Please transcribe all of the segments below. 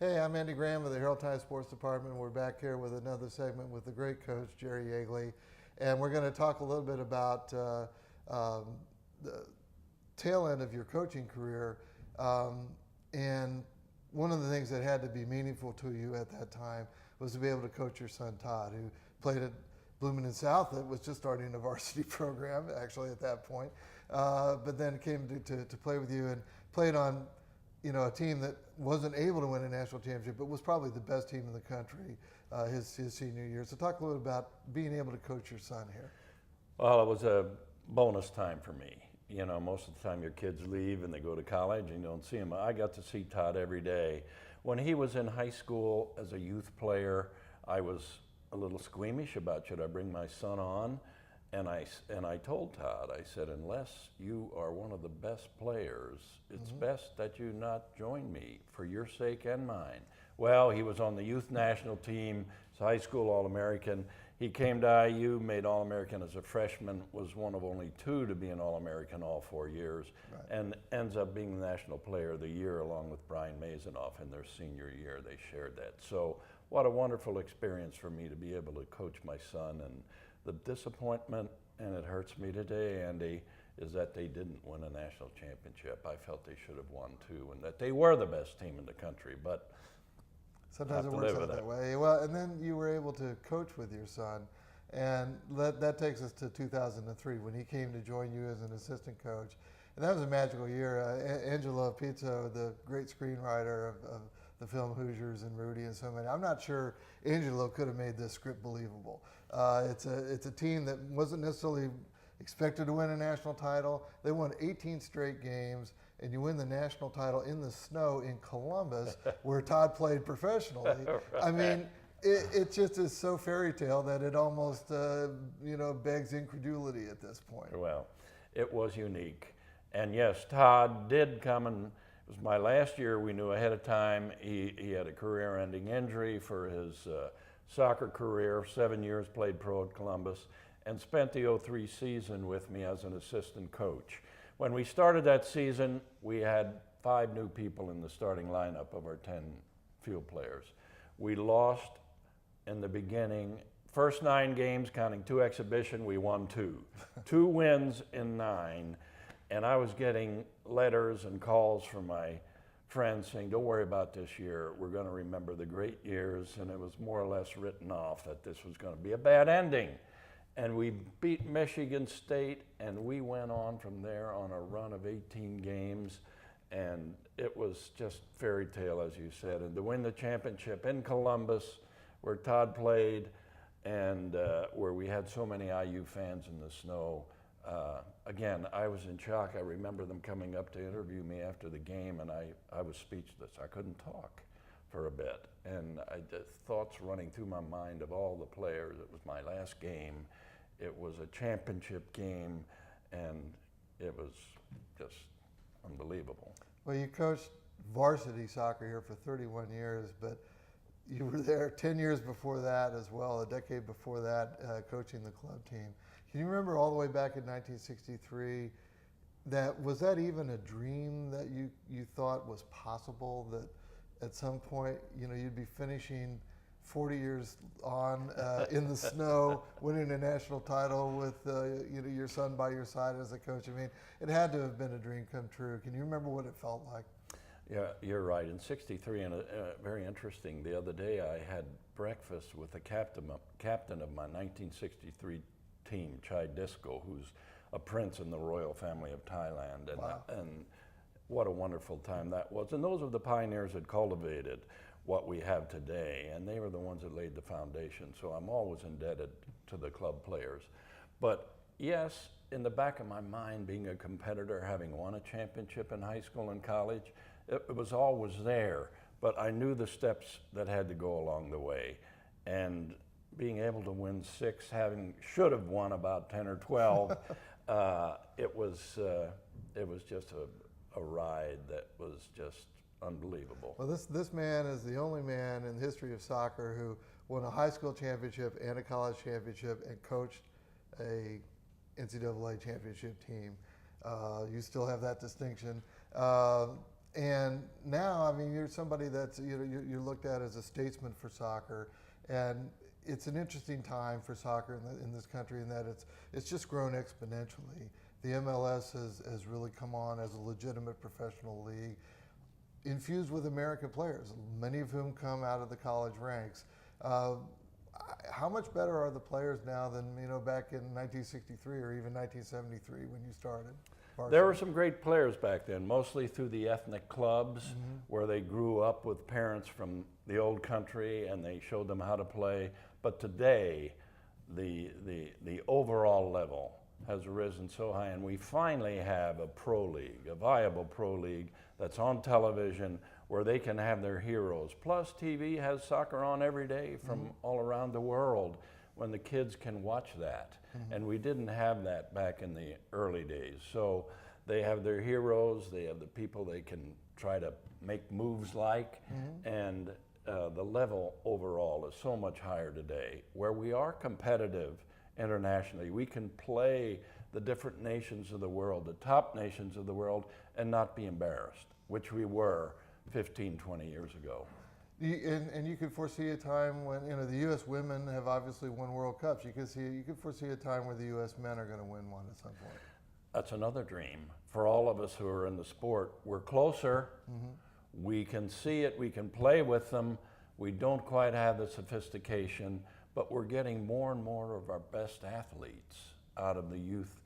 Hey, I'm Andy Graham of the Herald Times Sports Department. We're back here with another segment with the great coach, Jerry Yeagley. And we're going to talk a little bit about the tail end of your coaching career. And one of the things that had to be meaningful to you at that time was to be able to coach your son, Todd, who played at Bloomington South. That was just starting a varsity program, actually, at that point. But then came to play with you and played on a team that wasn't able to win a national championship, but was probably the best team in the country his senior year. So talk a little about being able to coach your son here. Well, it was a bonus time for me. You know, most of the time your kids leave and they go to college and you don't see them. I got to see Todd every day. When he was in high school as a youth player, I was a little squeamish about should I bring my son on. And I told Todd, I said, unless you are one of the best players, it's best that you not join me for your sake and mine. Well, he was on the youth national team, he's a high school All-American. He came to IU, made All-American as a freshman, was one of only two to be an All-American all 4 years, and ends up being the National Player of the Year along with Brian Mazanoff in their senior year. They shared that. So what a wonderful experience for me to be able to coach my son. And the disappointment, and it hurts me today, Andy, is that they didn't win a national championship. I felt they should have won too, and that they were the best team in the country, but sometimes it works out that way. Well, and then you were able to coach with your son, and that takes us to 2003 when he came to join you as an assistant coach. And that was a magical year. Angelo Pizzo, the great screenwriter of the film Hoosiers and Rudy and so many. I'm not sure Angelo could have made this script believable. It's a team that wasn't necessarily expected to win a national title. They won 18 straight games, and you win the national title in the snow in Columbus, where Todd played professionally. Right. I mean, it just is so fairy tale that it almost begs incredulity at this point. Well, it was unique. And yes, Todd did come, and it was my last year. We knew ahead of time he had a career-ending injury for his soccer career. 7 years played pro at Columbus, and spent the '03 season with me as an assistant coach. When we started that season, we had 5 new people in the starting lineup of our 10 field players. We lost in the beginning. First 9 games, counting 2 exhibition, we won 2. 2 wins in 9. And I was getting letters and calls from my friends saying, don't worry about this year. We're going to remember the great years. And it was more or less written off that this was going to be a bad ending. And we beat Michigan State, and we went on from there on a run of 18 games. And it was just fairy tale, as you said. And to win the championship in Columbus, where Todd played, and where we had so many IU fans in the snow, again, I was in shock. I remember them coming up to interview me after the game, and I was speechless. I couldn't talk for a bit. And thoughts running through my mind of all the players. It was my last game. It was a championship game, and it was just unbelievable. Well, you coached varsity soccer here for 31 years, but you were there 10 years before that as well, a decade before that, coaching the club team. Can you remember all the way back in 1963, was that even a dream that you thought was possible, that at some point, you'd be finishing 40 years on in the snow, winning a national title with your son by your side as a coach? I mean, it had to have been a dream come true. Can you remember what it felt like? Yeah, you're right. In '63, and very interesting, the other day I had breakfast with the captain of my 1963 team, Chai Disco, who's a prince in the royal family of Thailand. And, wow. And what a wonderful time that was. And those are the pioneers that cultivated what we have today, and they were the ones that laid the foundation. So I'm always indebted to the club players. But yes, in the back of my mind, being a competitor, having won a championship in high school and college, it was always there. But I knew the steps that had to go along the way. And being able to win 6, should have won about 10 or 12, it was just a ride that was just unbelievable. Well, this man is the only man in the history of soccer who won a high school championship and a college championship and coached a NCAA championship team. You still have that distinction. And now, I mean, you're somebody that's, you're looked at as a statesman for soccer, and it's an interesting time for soccer in this country in that it's just grown exponentially. The MLS has really come on as a legitimate professional league, infused with American players, many of whom come out of the college ranks. How much better are the players now than back in 1963 or even 1973 when you started? There were some great players back then, mostly through the ethnic clubs, where they grew up with parents from the old country and they showed them how to play. But today, the overall level has risen so high, and we finally have a pro league, a viable pro league that's on television where they can have their heroes. Plus, TV has soccer on every day from all around the world when the kids can watch that. And we didn't have that back in the early days. So they have their heroes, they have the people they can try to make moves like, and the level overall is so much higher today, where we are competitive internationally. We can play the different nations of the world, the top nations of the world, and not be embarrassed, which we were 15, 20 years ago. And you could foresee a time when the U.S. women have obviously won World Cups. You could foresee a time where the U.S. men are going to win one at some point. That's another dream for all of us who are in the sport. We're closer. We can see it. We can play with them. We don't quite have the sophistication, but we're getting more and more of our best athletes out of the youth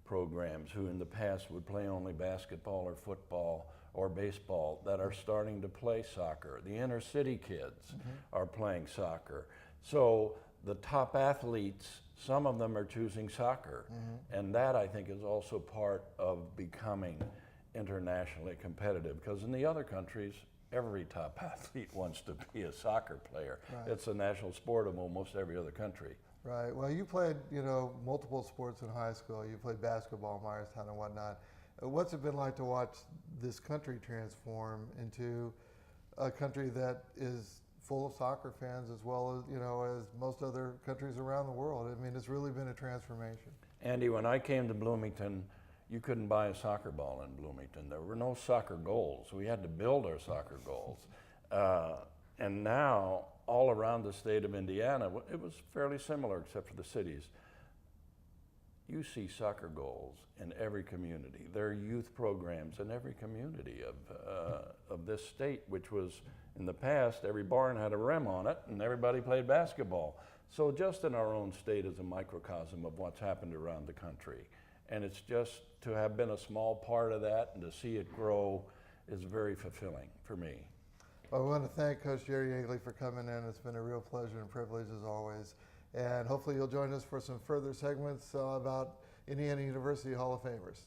programs who in the past would play only basketball or football or baseball, that are starting to play soccer. The inner city kids are playing soccer. So the top athletes, some of them are choosing soccer. And that, I think, is also part of becoming internationally competitive, because in the other countries, every top athlete wants to be a soccer player. Right. It's a national sport of almost every other country. Right. Well, you played, multiple sports in high school. You played basketball, Myerstown, and whatnot. What's it been like to watch this country transform into a country that is full of soccer fans as well as, as most other countries around the world? I mean, it's really been a transformation. Andy, when I came to Bloomington, you couldn't buy a soccer ball in Bloomington. There were no soccer goals. We had to build our soccer goals. And now, all around the state of Indiana, it was fairly similar except for the cities. You see soccer goals in every community. There are youth programs in every community of this state, which was, in the past, every barn had a rim on it and everybody played basketball. So just in our own state is a microcosm of what's happened around the country. And it's just to have been a small part of that and to see it grow is very fulfilling for me. Well, I want to thank Coach Jerry Yeagley for coming in. It's been a real pleasure and privilege as always. And hopefully you'll join us for some further segments about Indiana University Hall of Famers.